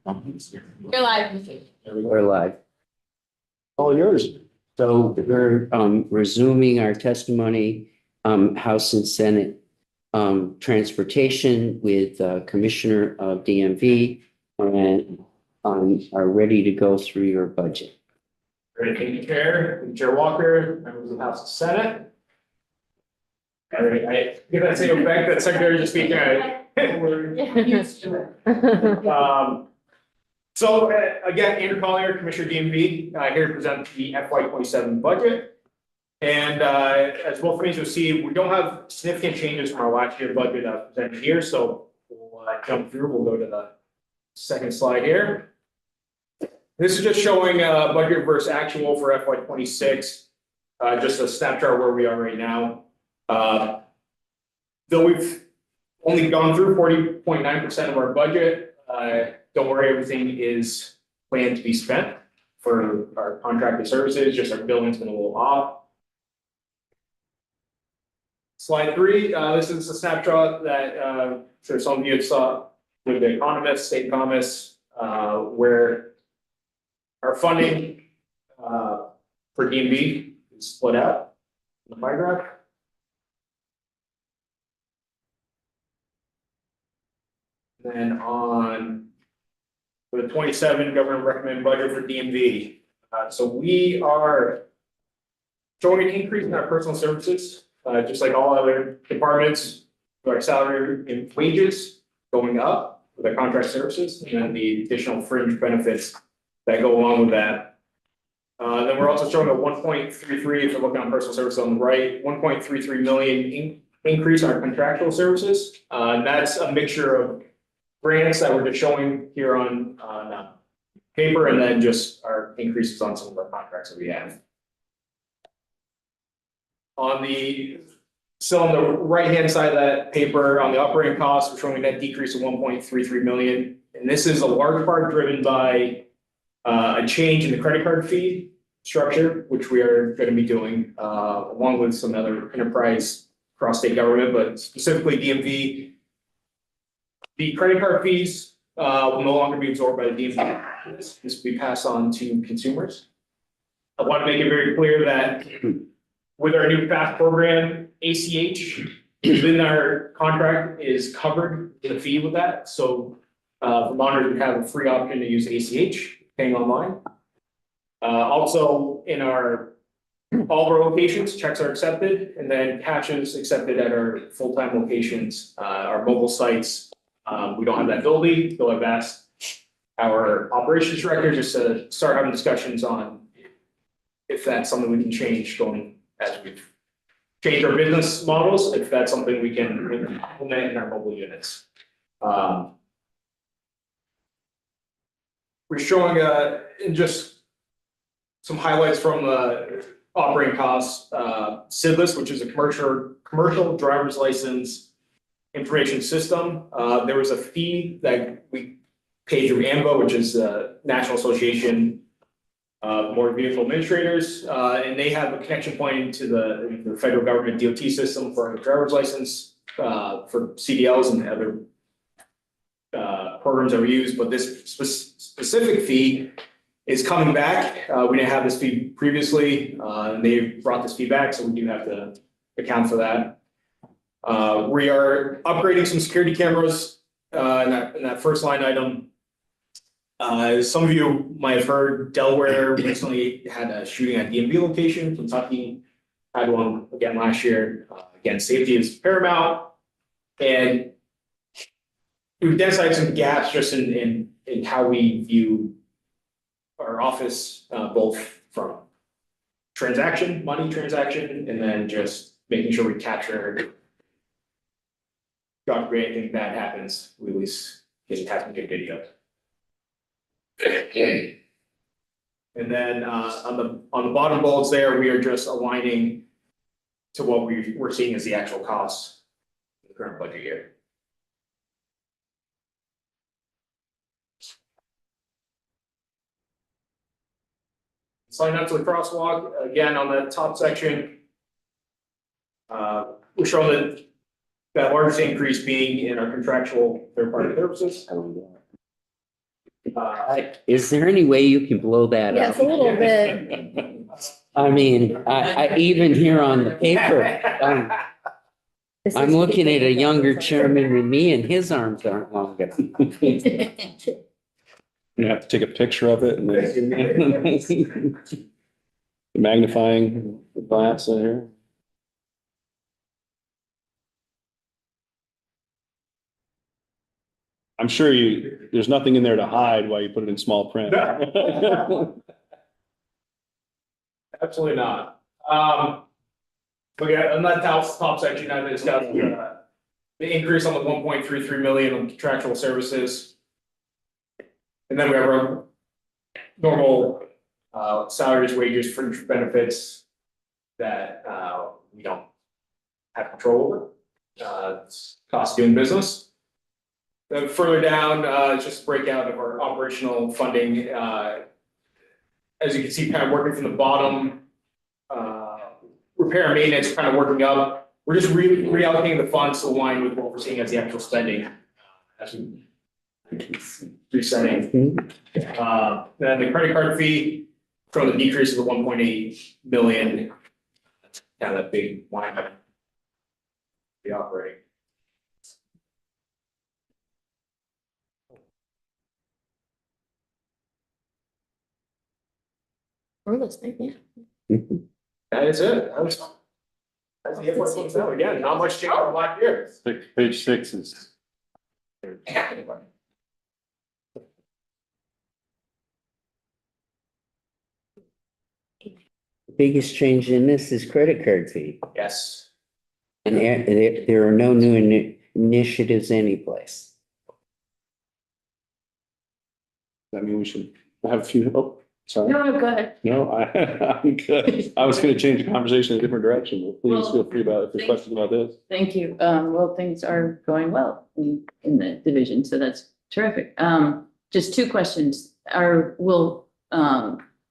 You're live. We're live. All yours. So we're resuming our testimony, House and Senate transportation with Commissioner of DMV and are ready to go through your budget. Great, thank you, Chair. Chair Walker, members of the House and Senate. All right, I give that same back that Secretary just speaking. So again, Andrew Collier, Commissioner DMV, here to present the FY 27 budget. And as both committees will see, we don't have significant changes from our last year budget presented here. So we'll jump through. We'll go to the second slide here. This is just showing budget versus actual for FY 26. Just a snapshot where we are right now. Though we've only gone through 40.9% of our budget, don't worry, everything is planned to be spent for our contracted services, just our billing's been a little off. Slide 3, this is a snapshot that I'm sure some of you saw with the economists, state economists, where our funding for DMV is split out in the pie graph. Then on for the 27 government recommended budget for DMV. So we are showing an increase in our personal services, just like all other departments, our salary and wages going up with our contract services, and then the additional fringe benefits that go along with that. Then we're also showing a 1.33, if you're looking on personal services on the right, 1.33 million increase in our contractual services. And that's a mixture of grants that we're just showing here on paper, and then just our increases on some of our contracts that we have. Still on the right-hand side of that paper, on the operating costs, we're showing a net decrease of 1.33 million. And this is a large part driven by a change in the credit card fee structure, which we are going to be doing along with some other enterprise across state government, but specifically DMV. The credit card fees will no longer be absorbed by the DMV. This will be passed on to consumers. I want to make it very clear that with our new FAST program, ACH within our contract is covered in the fee with that. So Vermonters would have a free option to use ACH paying online. Also in all of our locations, checks are accepted, and then cash is accepted at our full-time locations, our mobile sites. We don't have that ability, though I've asked our operations director just to start having discussions on if that's something we can change going as we've changed our business models, if that's something we can implement in our mobile units. We're showing in just some highlights from the operating costs, SIDLIS, which is a commercial driver's license information system. There was a fee that we paid through AMVA, which is the National Association of Motor Vehicle Administrators, and they have a connection point to the federal government DOT system for our driver's license for CDLs and other programs that we use. But this specific fee is coming back. We didn't have this fee previously, and they brought this fee back, so we do have to account for that. We are upgrading some security cameras in that first line item. Some of you might have heard Delaware recently had a shooting at DMV location. Kentucky had one again last year. Again, safety is paramount, and we've identified some gaps just in how we view our office, both from money transaction, and then just making sure we capture. God forbid anything bad happens, we at least get a tactical video. And then on the bottom bullets there, we are just aligning to what we're seeing as the actual costs in the current budget year. Sign up to the crosswalk again on the top section. We're showing that largest increase being in our contractual third-party services. Is there any way you can blow that Yeah, up? it's a little bit. I mean, I even here on the paper, I'm looking at a younger chairman than me and his arms aren't long enough. You have to take a picture of it and then magnifying glass there. I'm sure there's nothing in there to hide while you put it in small print. Absolutely not. Okay, on that top section, I discussed the increase on the 1.33 million on contractual services. And then we have our normal salaries, wages, fringe benefits that we don't have control over. It's cost of doing business. Then further down, just a breakout of our operational funding. As you can see, kind of working from the bottom, repair and maintenance kind of working up. We're just reallocating the funds to align with what we're seeing as the actual spending. As we resetting. Then the credit card fee from the decrease of the 1.8 million. That's kind of that big line item. The operating. We're listening, yeah. That is it. That's the invoice looks out. Again, not much change from last year. Page 6 is. Biggest change in this is credit card fee. Yes. And there are no new initiatives anyplace. I mean, we should have a few, oh, sorry. No, go ahead. No, I'm good. I was gonna change the conversation in a different direction, but please feel free about if there's questions about this. Thank you. Well, things are going well in the division, so that's terrific. Just two questions. Will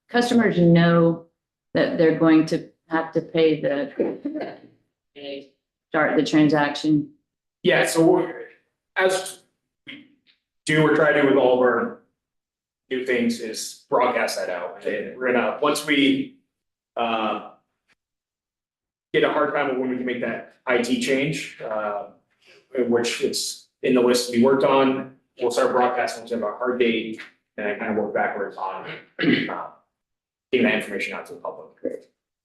customers know that they're going to have to pay start the transaction? Yeah, so as we do, we're trying to do with all of our new things is broadcast that out. And we're gonna, once we get a hard time of when we can make that IT change, in which it's in the list to be worked on, we'll start broadcasting once we have a hard date and then kind of work backwards on getting that information out to the public.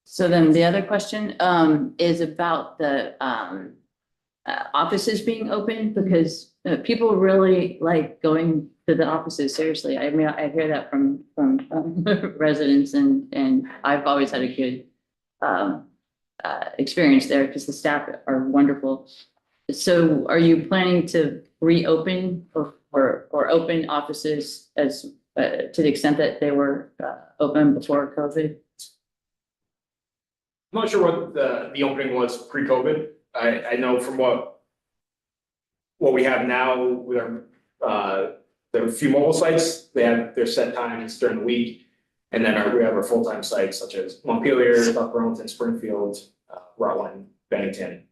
So then the other question is about the offices being open, because people really like going to the offices, seriously. I mean, I hear that from residents, and I've always had a good experience there because the staff are wonderful. So are you planning to reopen or open offices as to the extent that they were open before COVID? I'm not sure what the opening was pre-COVID. I know from what we have now with our there are a few mobile sites, they have their set times during the week. And then we have our full-time sites such as Montpelier, South Burlington, Springfield, Rutland, Bennington.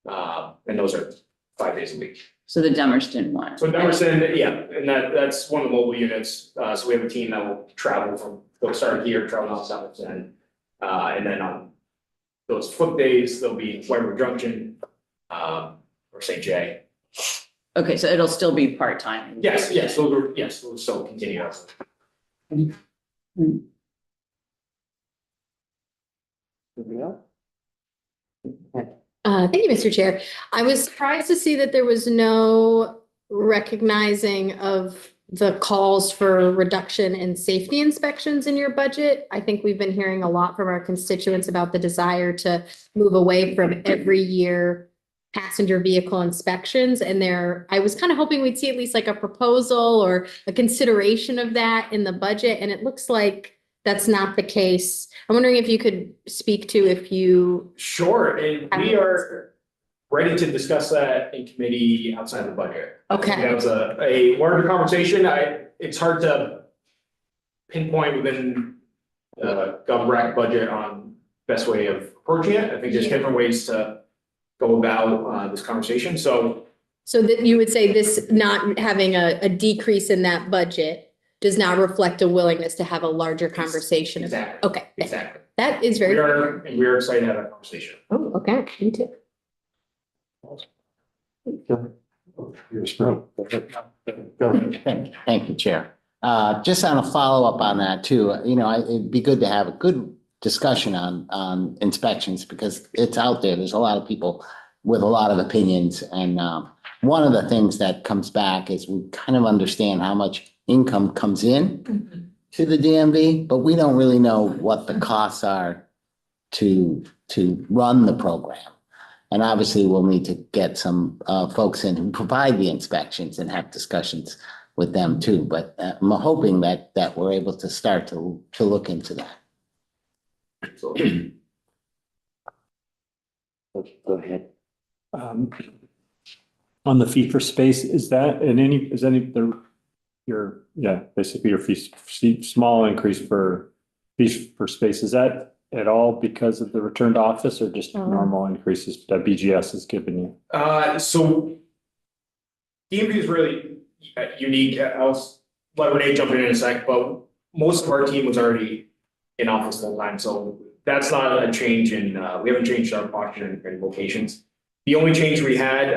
And those are 5 days a week. So the Dummerston one. So Dummerston, yeah, and that's one of the mobile units. So we have a team that will travel they'll start here, travel down to Dummerston. And then on those flip days, they'll be Whitewood Junction, or St. J. Okay, so it'll still be part-time? Yes, we'll still continue. Thank you, Mr. Chair. I was surprised to see that there was no recognizing of the calls for reduction in safety inspections in your budget. I think we've been hearing a lot from our constituents about the desire to move away from every year passenger vehicle inspections. And I was kind of hoping we'd see at least like a proposal or a consideration of that in the budget. And it looks like that's not the case. I'm wondering if you could speak to if you. Sure, and we are ready to discuss that in committee outside the budget. Okay. That was a larger conversation. It's hard to pinpoint within the GovRec budget on best way of approaching it. I think there's different ways to go about this conversation, so. So that you would say this not having a decrease in that budget does not reflect a willingness to have a larger conversation. Exactly, Okay, exactly. that is very. We are excited to have that conversation. Oh, okay, me too. Thank you, Chair. Just on a follow-up on that too, it'd be good to have a good discussion on inspections because it's out there. There's a lot of people with a lot of opinions. And one of the things that comes back is we kind of understand how much income comes in to the DMV, but we don't really know what the costs are to run the program. And obviously, we'll need to get some folks in who provide the inspections and have discussions with them too. But I'm hoping that we're able to start to look into that. So, Go ahead. On the fee for space, is that basically your fee, small increase for fees for space, is that at all because of the return to office or just normal increases that BGS has given you? so DMV is really unique. I'll let Renee jump in a sec, but most of our team was already in office full time, so that's not a change in, we haven't changed our posture in locations. The only change we had,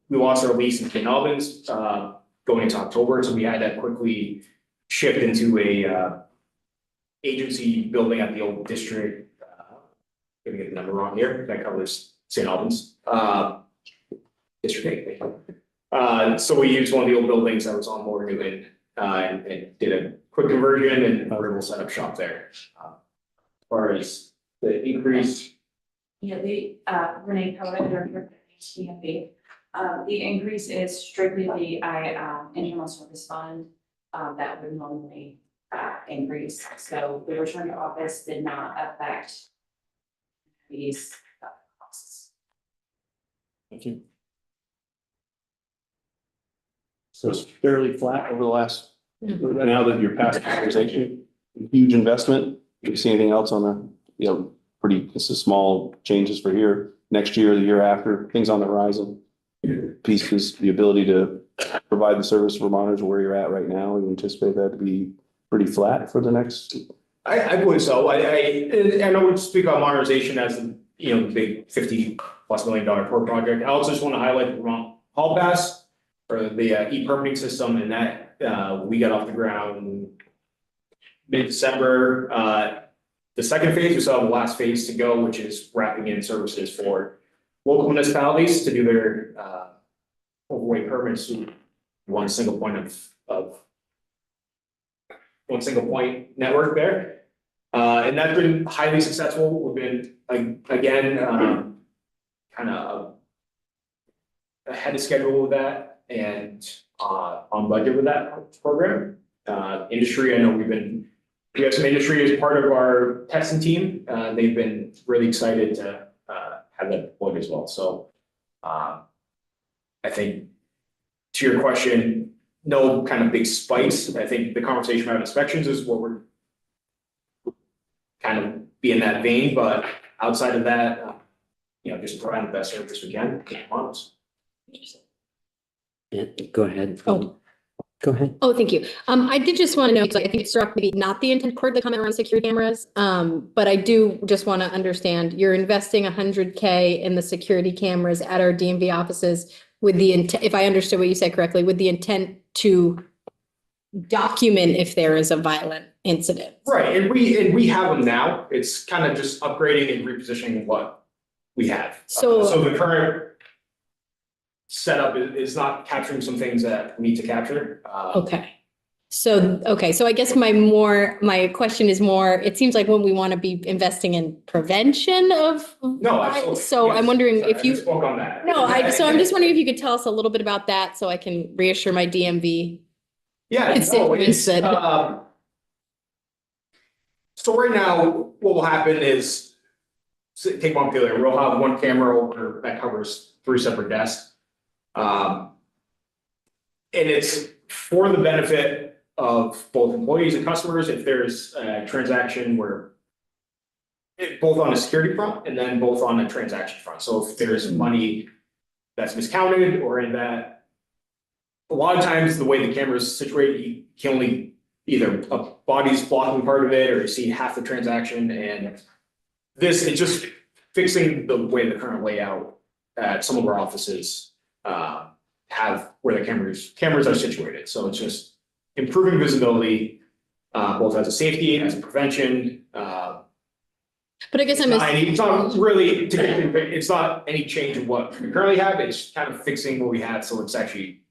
we lost our lease in St. Albans, going into October, so we had to quickly shift into a, agency building at the old district. Gonna get the number wrong here, that covers St. Albans, district 8. So we used one of the old buildings that was on Moore Newton, and did a quick conversion and we're able to set up shop there. As far as the increase, Yeah, Renee Keller, Director of HDMB. The increase is strictly the internal service fund, that would normally increase. So the return to office did not affect these costs. Thank you. So it's fairly flat over the last, now that you're past amortization, huge investment. Do you see anything else on the, this is small changes for here, next year, the year after, things on the horizon? Pieces, the ability to provide the service for monitors where you're at right now, you anticipate that to be pretty flat for the next? I believe so. I know we speak about modernization as, the big $50+ million core project. I also just want to highlight the Vermont Hall Pass or the e-permitting system, and that we got off the ground mid-December. The second phase, we still have the last phase to go, which is wrapping in services for local municipalities to do their overweight permits through one single point of one single point network there. And that's been highly successful. We've been, again, kind of ahead of schedule with that and on budget with that program. Industry, I know we have some industry as part of our testing team. They've been really excited to have that deployed as well. So I think to your question, no kind of big spikes. I think the conversation about inspections is what we're kind of be in that vein, but outside of that, just providing the best service we can. Yeah, go ahead. Oh. Go ahead. Oh, thank you. I did just want to know, because I think it struck maybe not the intent cord, the comment around security cameras. But I do just want to understand, you're investing $100K in the security cameras at our DMV offices with the intent, if I understood what you said correctly, with the intent to document if there is a violent incident. Right, and we have them now. It's kind of just upgrading and repositioning what we have. So the current setup is not capturing some things that we need to capture. Okay. So I guess my question is more, it seems like when we want to be investing in prevention of. No, absolutely. So I'm wondering Sorry, if you. I spoke on that. No, so I'm just wondering if you could tell us a little bit about that so I can reassure my DMV. Yeah, constituents that. So right now, what will happen is, take Montpelier, we'll have one camera over that covers 3 separate desks. And it's for the benefit of both employees and customers if there's a transaction where both on a security front and then both on a transaction front. So if there's money that's miscounted or in that, a lot of times the way the camera is situated, you can only either a body's blocking part of it or you see half the transaction and it's just fixing the way the current layout at some of our offices have where the cameras are situated. So it's just improving visibility, both as a safety, as a prevention, But I guess I'm, it's not really, it's not any change of what we currently have, it's kind of fixing what we had, so it's actually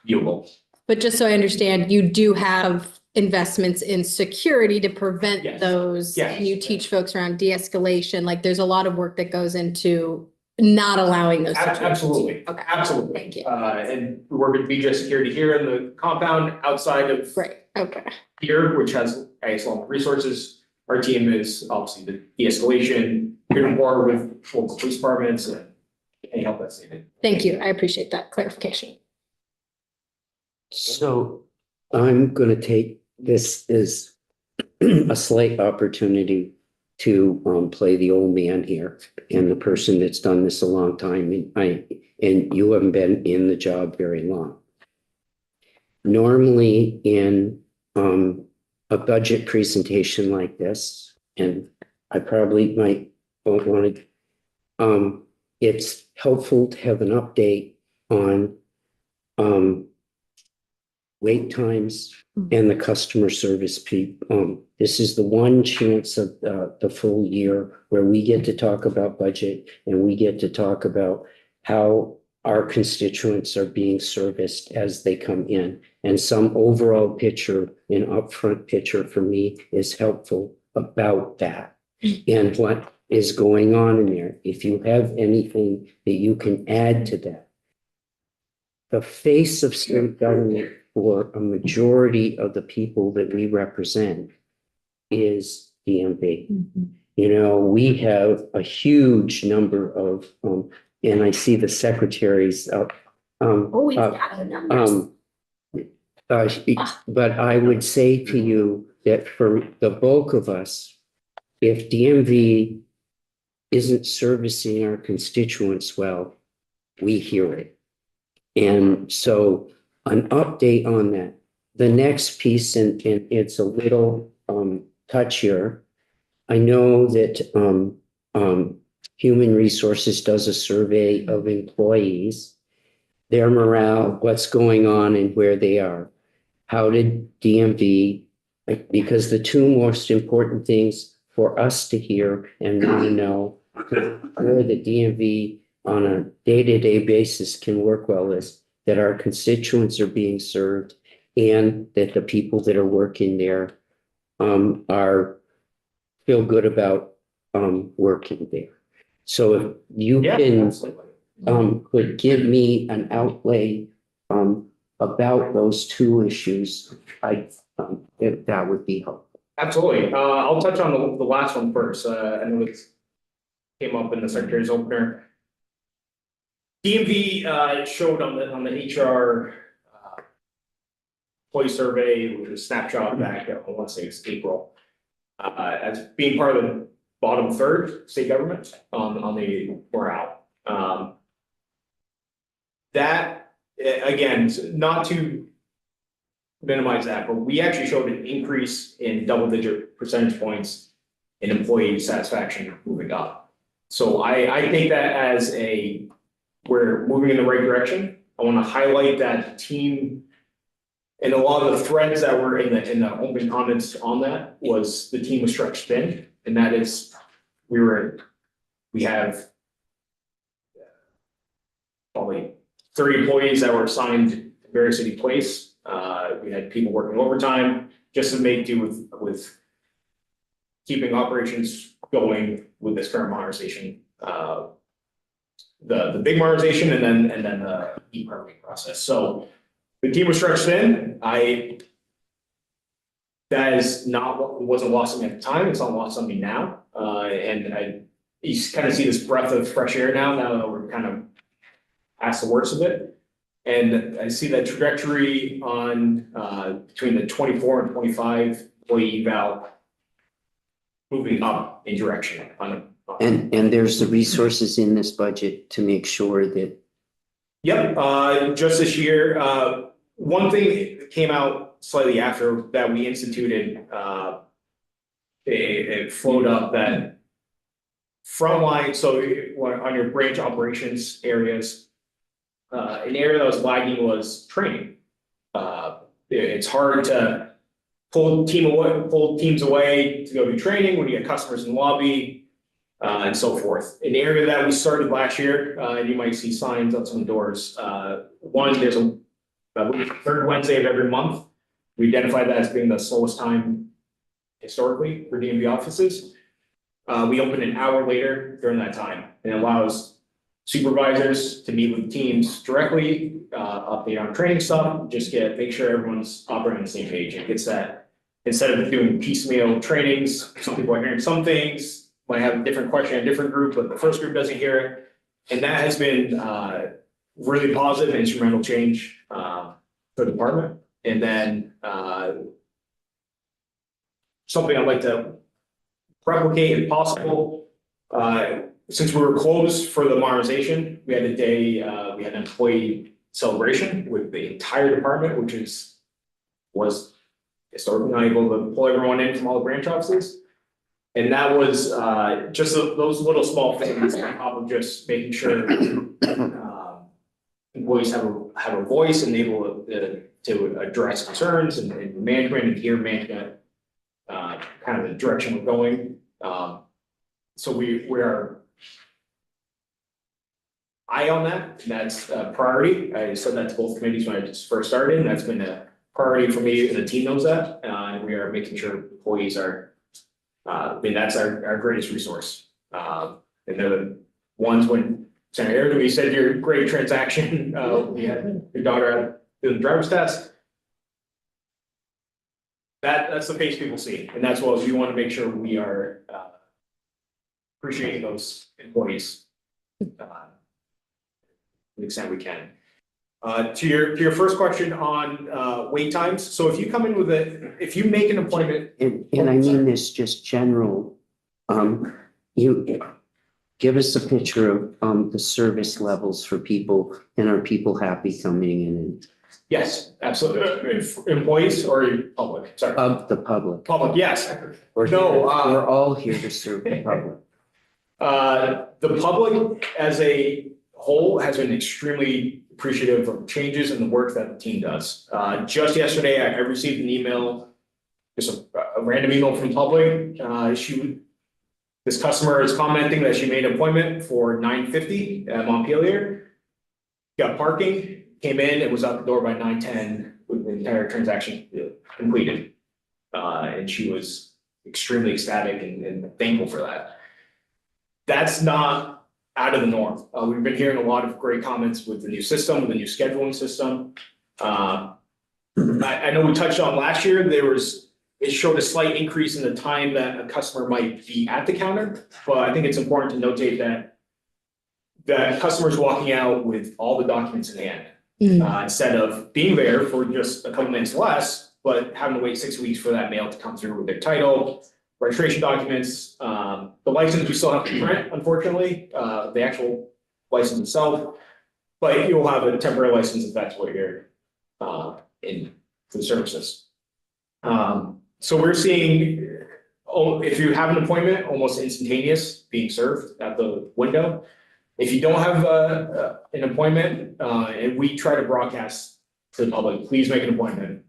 viewable. but just so I understand, you do have investments in security to prevent Yes. those. Yes. And you teach folks around de-escalation, like there's a lot of work that goes into not allowing those situations. Absolutely, Okay. absolutely. Thank you. And we work with BJ Security here in the compound outside of Great, okay. here, which has, I guess, a lot of resources. Our team is obviously the de-escalation, here more with local police departments and any help that's needed. Thank you. I appreciate that clarification. So I'm gonna take this as a slight opportunity to play the old man here and the person that's done this a long time, and you haven't been in the job very long. Normally in a budget presentation like this, and I probably might want to, it's helpful to have an update on wait times and the customer service people. This is the one chance of the full year where we get to talk about budget and we get to talk about how our constituents are being serviced as they come in. And some overall picture, an upfront picture for me is helpful about that and what is going on in there. If you have anything that you can add to that. The face of state government for a majority of the people that we represent is DMV. You know, we have a huge number of, and I see the secretaries up. Always got the numbers. But I would say to you that for the bulk of us, if DMV isn't servicing our constituents well, we hear it. And so an update on that. The next piece, and it's a little touchier. I know that Human Resources does a survey of employees, their morale, what's going on and where they are. How did DMV, because the two most important things for us to hear and want to know where the DMV on a day-to-day basis can work well is that our constituents are being served and that the people that are working there feel good about working there. So if you Yeah, can absolutely. could give me an outlay about those two issues, if that would be helpful. Absolutely. I'll touch on the last one first. I know it came up in the secretary's opener. DMV showed on the HR employee survey, which was a snapshot back, I want to say it's April, as being part of the bottom third state government on the morale. That again, not to minimize that, but we actually showed an increase in double-digit percentage points in employee satisfaction moving up. So I take that as we're moving in the right direction. I want to highlight that team. And a lot of the threads that were in the open comments on that was the team was stretched thin, and that is we have probably 30 employees that were assigned to various city place. We had people working overtime just to make do with keeping operations going with this current modernization. The big modernization and then the e-permitting process. So the team was stretched thin. That is not wasn't lost on me at the time. It's not lost on me now. And you kind of see this breath of fresh air now that we're kind of past the worst of it. And I see that trajectory on between the 24 and 25 employee eval moving up in direction And there's the resources in this budget to make sure that. Yep, just this year, one thing that came out slightly after that, we instituted, it flowed up that frontline, so on your branch operations areas, an area that was lagging was training. It's hard to pull teams away to go do training when you get customers in the lobby, and so forth. An area that we started last year, and you might see signs on some doors. One, there's a third Wednesday of every month. We identified that as being the slowest time historically for DMV offices. We open an hour later during that time, and it allows supervisors to meet with teams directly, update on training stuff, just make sure everyone's operating on the same page. It gets that, instead of doing piecemeal trainings, some people are hearing some things, might have a different question in a different group, but the first group doesn't hear it. And that has been really positive, instrumental change for the department. And then something I'd like to replicate if possible. Since we were closed for the modernization, we had a day, we had an employee celebration with the entire department, which was historically not able to pull everyone in from all the branch offices. And that was just those little small things on top of just making sure employees have a voice and able to address concerns and management and hear management kind of the direction we're going. So we are eye on that, and that's a priority. I said that to both committees when I just first started, and that's been a priority for me, and the team knows that. And we are making sure employees are, I mean, that's our greatest resource. And they're the ones when Senator Aaron, when you said your great transaction, we had your daughter doing the driver's test. That's the face people see, and that's what we want to make sure we are appreciating those employees to the extent we can. To your first question on wait times, so if you come in with if you make an appointment. And I mean this just general, you give us a picture of the service levels for people, and are people happy coming in and Yes, absolutely. Employees or public, sorry. of the public? Public, yes. We're No, we're all here to serve the public. The public as a whole has been extremely appreciative of changes in the work that the team does. Just yesterday, I received an email, just a random email from the public. This customer is commenting that she made an appointment for 9:50 at Montpelier. Got parking, came in, it was out the door by 9:10 with the entire transaction completed. And she was extremely ecstatic and thankful for that. That's not out of the norm. We've been hearing a lot of great comments with the new system, with the new scheduling system. I know we touched on last year, it showed a slight increase in the time that a customer might be at the counter, but I think it's important to notate that customer's walking out with all the documents in hand. Instead of being there for just a couple minutes less, but having to wait 6 weeks for that mail to come through with their title, registration documents, the license we still have to print, unfortunately, the actual license itself. But you'll have a temporary license if that's what you're in for the services. So we're seeing, if you have an appointment, almost instantaneous being served at the window. If you don't have an appointment, and we try to broadcast to the public, please make an appointment.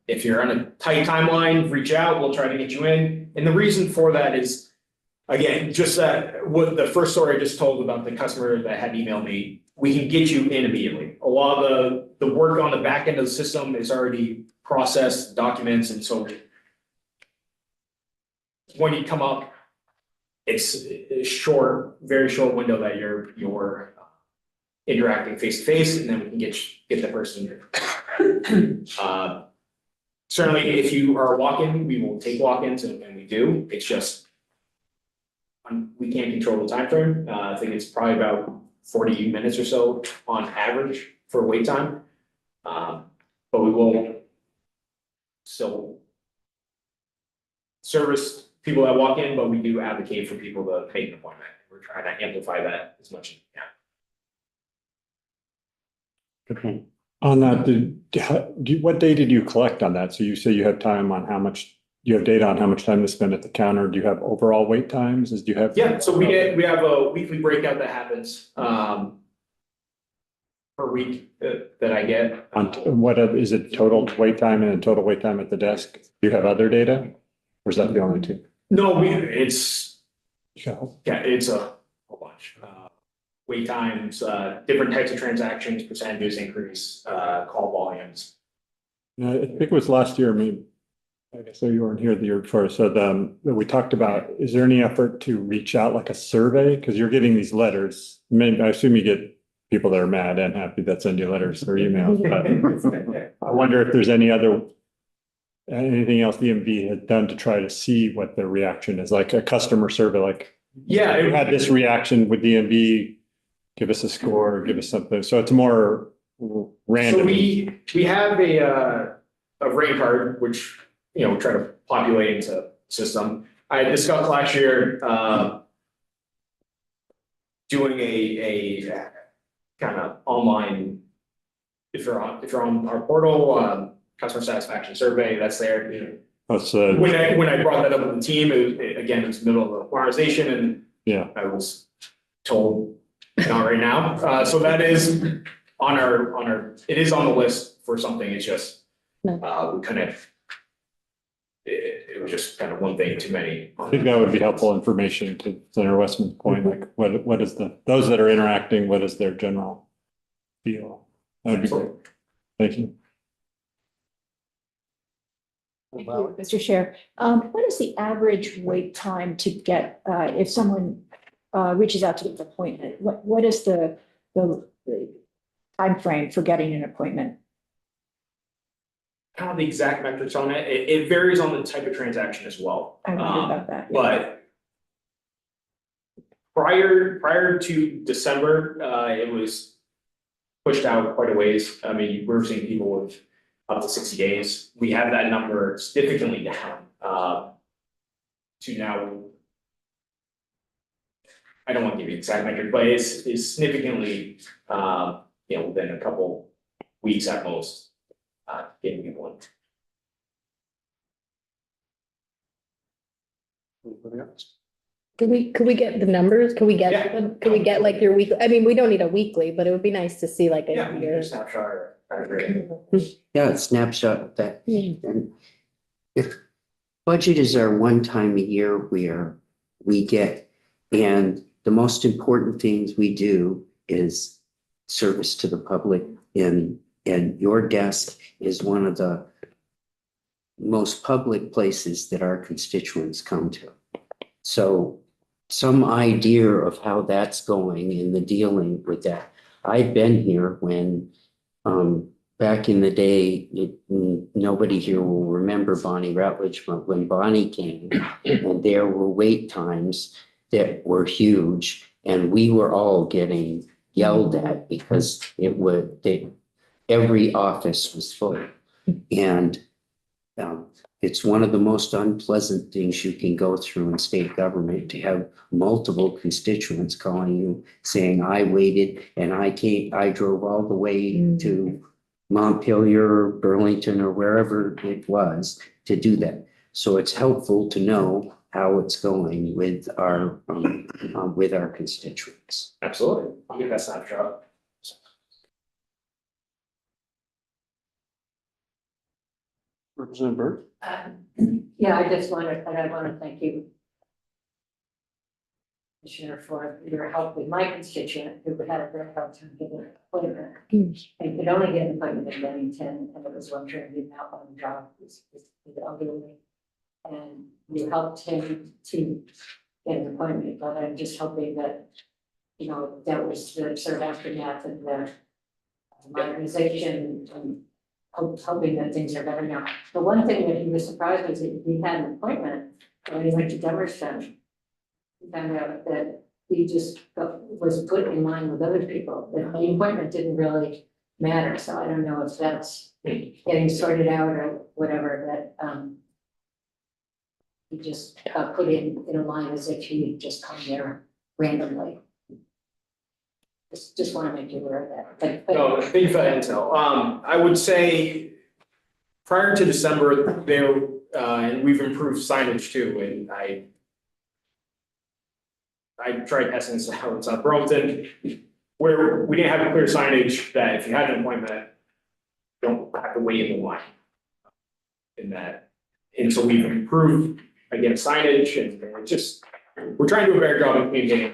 If you're on a tight timeline, reach out, we'll try to get you in. And the reason for that is, again, just what the first story I just told about the customer that had emailed me, we can get you in immediately. A lot of the work on the back end of the system is already processed, documents, and so when you come up, it's a short, very short window that you're interacting face to face, and then we can get the person. Certainly, if you are walk-in, we will take walk-ins, and we do. It's just we can't control the time frame. I think it's probably about 40 minutes or so on average for wait time. But we will still service people that walk in, but we do advocate for people to make an appointment. We're trying to amplify that as much as we can. Okay, On that, what day did you collect on that? So you say you have time on how much, you have data on how much time to spend at the counter? Do you have overall wait times? Do you have? Yeah, so we have a weekly breakout that happens, per week that I get. On what is it, total wait time and total wait time at the desk? Do you have other data? Or is that the only two? No, it's, Yeah. yeah, it's a whole bunch. Wait times, different types of transactions, percentages increase, call volumes. I think it was last year, maybe. I guess so you weren't here the year before. So we talked about, is there any effort to reach out like a survey? Because you're getting these letters. Maybe, I assume you get people that are mad and happy that send you letters or emails, but I wonder if there's anything else DMV has done to try to see what the reaction is, like a customer survey, like. Yeah. You had this reaction with DMV, give us a score, give us something. So it's more random. So we have a rate card, which, we try to populate into the system. I discussed last year, doing a kind of online, if you're on our portal, customer satisfaction survey, that's there. That's, When I brought that up with the team, it was middle of the organization, and yeah, I was told not right now. So that is on our, it is on the list for something. It's just, we couldn't. It was just kind of one thing too many. I think that would be helpful information to Senator Westman's point, like what is those that are interacting, what is their general feel? That would be great. Thank you. Thank you, Mr. Chair. What is the average wait time to get, if someone reaches out to get an appointment? What is the timeframe for getting an appointment? I don't have the exact metrics on it. It varies on the type of transaction as well. I wondered about that. Yeah. But prior to December, it was pushed out quite a ways. I mean, we're seeing people with up to 60 days. We have that number significantly down to now. I don't want to give you the exact metric, but it's significantly, within a couple weeks at most, getting people in. Anybody else? Could we get the numbers? Could we get, Yeah. could we get like your weekly, I mean, we don't need a weekly, but it would be nice to see like Yeah, a we year. can snapshot our rate. Yeah, a snapshot of that. And if budget is our one time a year where we get, and the most important things we do is service to the public, and your desk is one of the most public places that our constituents come to. So some idea of how that's going in the dealing with that. I've been here when, back in the day, nobody here will remember Bonnie Rutledge, but when Bonnie came, and there were wait times that were huge, and we were all getting yelled at because every office was full. And it's one of the most unpleasant things you can go through in state government, to have multiple constituents calling you saying, I waited and I drove all the way to Montpelier or Burlington or wherever it was to do that. So it's helpful to know how it's going with our constituents. Absolutely. I'll give that snapshot. Representative Byrd? Yeah, I just wanted, and I want to thank you, Commissioner, for your help with my constituent who had a very hard time getting an appointment. And could only get an appointment in Bennington, and it was wondering the amount on the job was elderly. And you helped him to get an appointment, but I'm just hoping that, that was the sort of aftermath of the modernization and hoping that things are better now. The one thing that he was surprised was that he had an appointment when he went to Dummerston. He found out that he just was put in line with other people, that the appointment didn't really matter. So I don't know if that's getting sorted out or whatever, that he just got put in a line as if he had just come there randomly. Just want to make you aware of that. But No, thank you for that intel. I would say prior to December, there, and we've improved signage too, and I tried testing this out in South Burlington, where we didn't have a clear signage that if you had an appointment, you don't have to wait in the line. In that, and so we've improved, again, signage, and we're just, we're trying to do a better job of communicating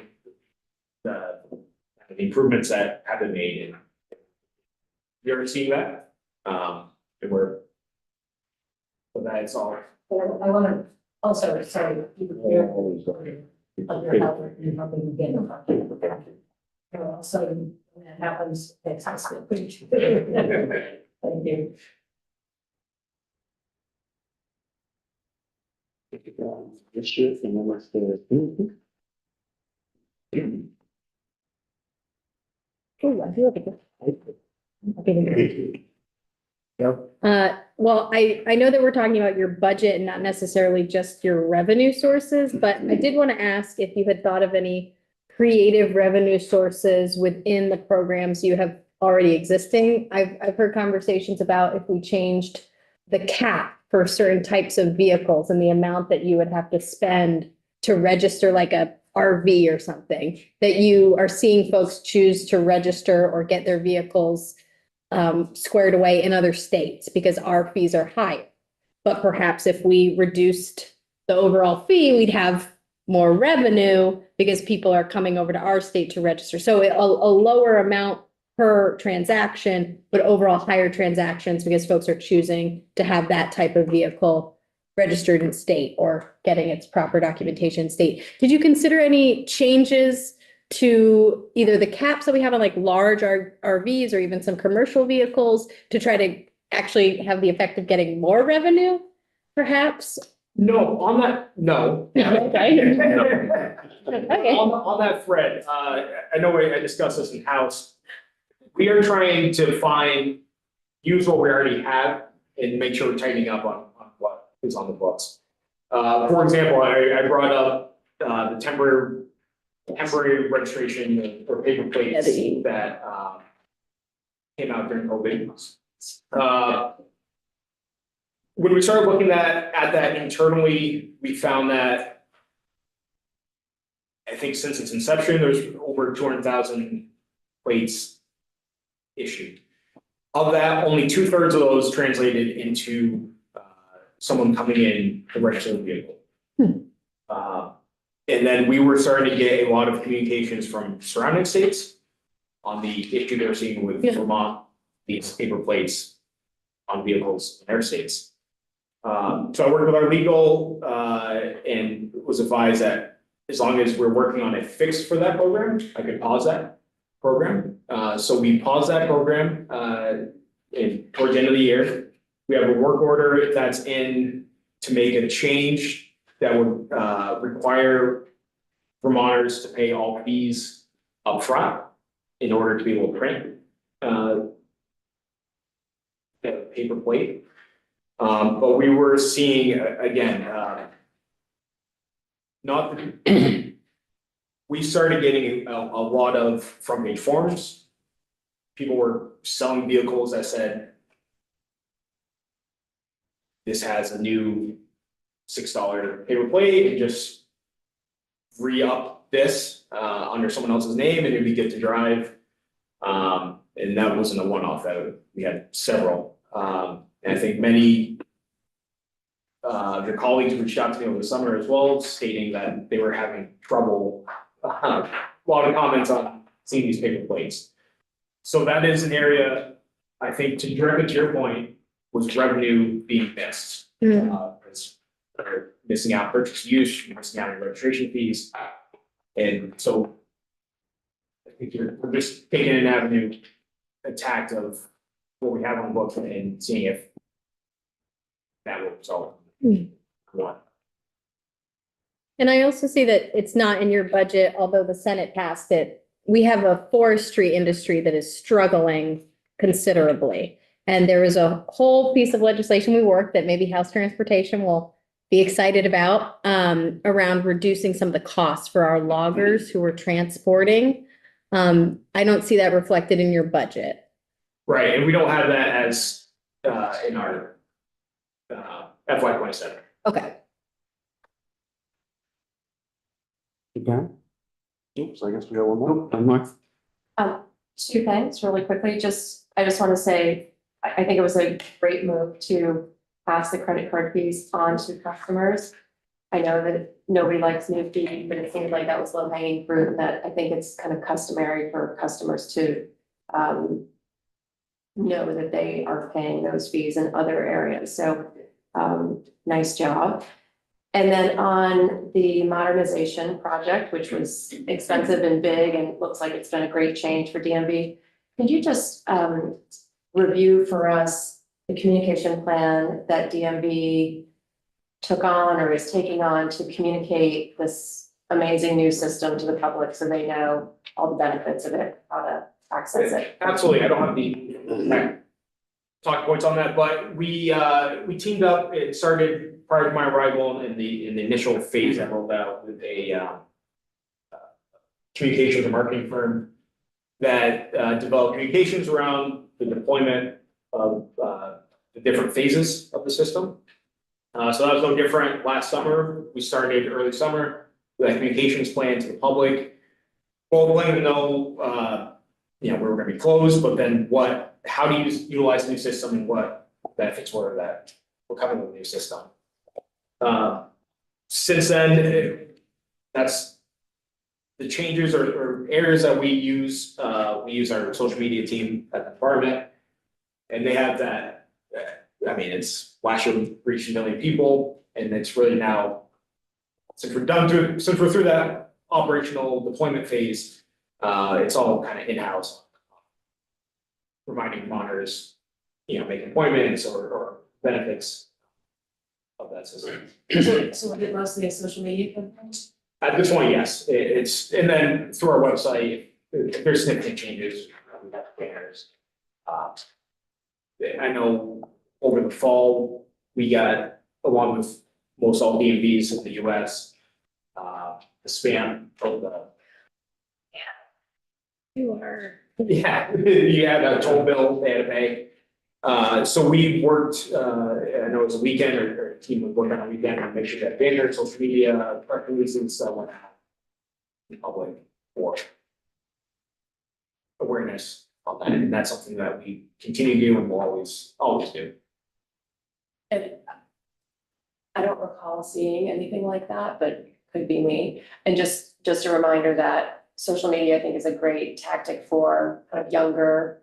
the improvements that have been made, and you're seeing that, and we're, so that's all. but I want to also say, keep it clear of your help in helping you get the so when that happens, it's us. Thank you. This year, and then let's do it. Oh, I feel like it. Well, I know that we're talking about your budget and not necessarily just your revenue sources, but I did want to ask if you had thought of any creative revenue sources within the programs you have already existing. I've heard conversations about if we changed the cap for certain types of vehicles and the amount that you would have to spend to register like a RV or something, that you are seeing folks choose to register or get their vehicles squared away in other states because our fees are higher. But perhaps if we reduced the overall fee, we'd have more revenue because people are coming over to our state to register. So a lower amount per transaction, but overall higher transactions because folks are choosing to have that type of vehicle registered in state or getting its proper documentation in state. Did you consider any changes to either the caps that we have on like large RVs or even some commercial vehicles to try to actually have the effect of getting more revenue, perhaps? No, on that, no. Okay. Okay. On that thread, I know I discussed this in house. We are trying to use what we already have and make sure we're tightening up on what is on the books. For example, I brought up the temporary registration or paper plates that came out during COVID. When we started looking at that internally, we found that I think since its inception, there's over 200,000 plates issued. Of that, only 2/3 of those translated into someone coming in to register the vehicle. And then we were starting to get a lot of communications from surrounding states on the issue they're seeing with Vermont, these paper plates on vehicles in their states. So I worked with our legal and was advised that as long as we're working on a fix for that program, I could pause that program. So we paused that program towards the end of the year. We have a work order that's in to make a change that would require Vermonters to pay all fees upfront in order to be able to print that paper plate. But we were seeing, again, we started getting a lot of front page forms. People were selling vehicles that said, this has a new $6 paper plate and just re-up this under someone else's name and it'd be good to drive. And that wasn't a one-off, we had several. And I think many their colleagues reached out to me over the summer as well, stating that they were having trouble, a lot of comments on seeing these paper plates. So that is an area, I think, directly to your point, was revenue being missed. Because they're missing out purchase use, you're missing out on registration fees. And so I think we're just taking an avenue attack of what we have on the books and seeing if that will result. One. And I also see that it's not in your budget, although the Senate passed it. We have a forestry industry that is struggling considerably. And there is a whole piece of legislation we worked that maybe House Transportation will be excited about around reducing some of the costs for our loggers who are transporting I don't see that reflected in your budget. Right, and we don't have that as, in our, FY 27. Okay. Okay, Oops, I guess we got one more. one more. Two things really quickly, I just want to say, I think it was a great move to pass the credit card fees on to customers. I know that nobody likes new fees, but it seemed like that was low hanging fruit, and that I think it's kind of customary for customers to know that they are paying those fees in other areas, so nice job. And then on the modernization project, which was expensive and big and looks like it's been a great change for DMV, could you just review for us the communication plan that DMV took on or is taking on to communicate this amazing new system to the public so they know all the benefits of it, how to access it? Absolutely, I don't have the exact talk points on that, but we teamed up, it started prior to my arrival in the initial phase I rolled out with a communications and marketing firm that developed communications around the deployment of the different phases of the system. So that was no different last summer. We started early summer with a communications plan to the public. Well, letting them know, we were gonna be closed, but then how to utilize the new system and what benefits were that were coming with the new system. Since then, that's the changes or areas that we use our social media team at the department. And they have that, it's last year we reached 1 million people, and it's really now, since we're through that operational deployment phase, it's all kind of in-house. Reminding monitors, making appointments or benefits of that system. So is it mostly a social media campaign? At this point, yes, it's, and then through our website, if there's significant changes, we have banners. I know over the fall, we got, along with most all DMVs in the US, the spam of the. You are. Yeah, you had a toll bill they had to pay. So we worked, I know it was a weekend or a team would work on a weekend and make sure that banners, social media, press releases, went out in public for awareness on that. And that's something that we continue to do and will always do. And I don't recall seeing anything like that, but it could be me. And just a reminder that social media, I think, is a great tactic for kind of younger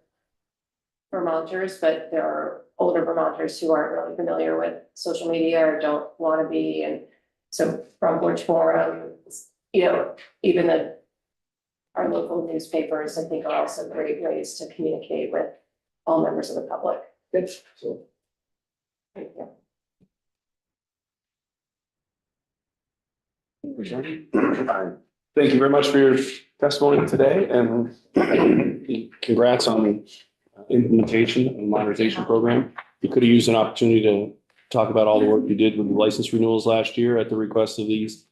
Vermonters, but there are older Vermonters who aren't really familiar with social media or don't want to be. And so Front Porch Forum, even our local newspapers, I think, are also great ways to communicate with all members of the public. Good. So. Thank you. Thank you very much for your testimony today, and congrats on the implementation and modernization program. You could have used an opportunity to talk about all the work you did with the license renewals last year at the request of these